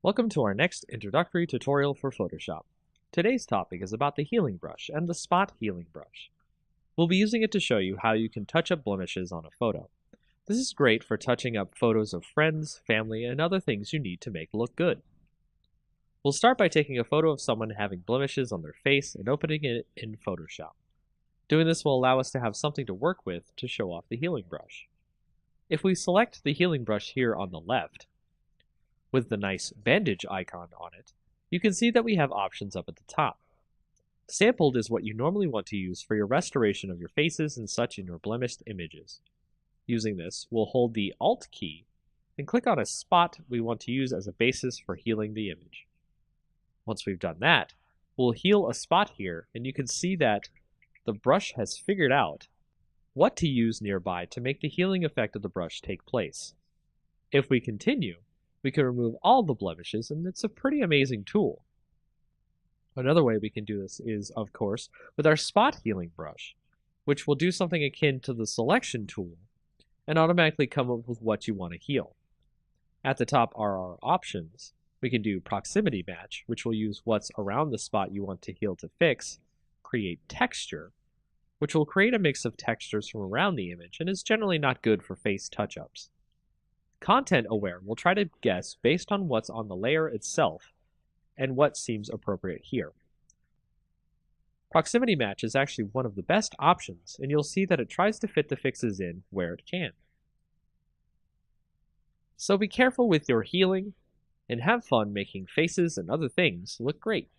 Welcome to our next introductory tutorial for Photoshop. Today's topic is about the healing brush and the spot healing brush. We'll be using it to show you how you can touch up blemishes on a photo. This is great for touching up photos of friends, family, and other things you need to make look good. We'll start by taking a photo of someone having blemishes on their face and opening it in Photoshop. Doing this will allow us to have something to work with to show off the healing brush. If we select the healing brush here on the left, with the nice bandage icon on it, you can see that we have options up at the top. Sampled is what you normally want to use for your restoration of your faces and such in your blemished images. Using this, we'll hold the Alt key and click on a spot we want to use as a basis for healing the image. Once we've done that, we'll heal a spot here, and you can see that the brush has figured out what to use nearby to make the healing effect of the brush take place. If we continue, we can remove all the blemishes, and it's a pretty amazing tool. Another way we can do this is, of course, with our spot healing brush, which will do something akin to the selection tool and automatically come up with what you want to heal. At the top are our options. We can do proximity match, which will use what's around the spot you want to heal to fix, create texture, which will create a mix of textures from around the image and is generally not good for face touch-ups. Content aware will try to guess based on what's on the layer itself and what seems appropriate here. Proximity match is actually one of the best options, and you'll see that it tries to fit the fixes in where it can. So be careful with your healing and have fun making faces and other things look great.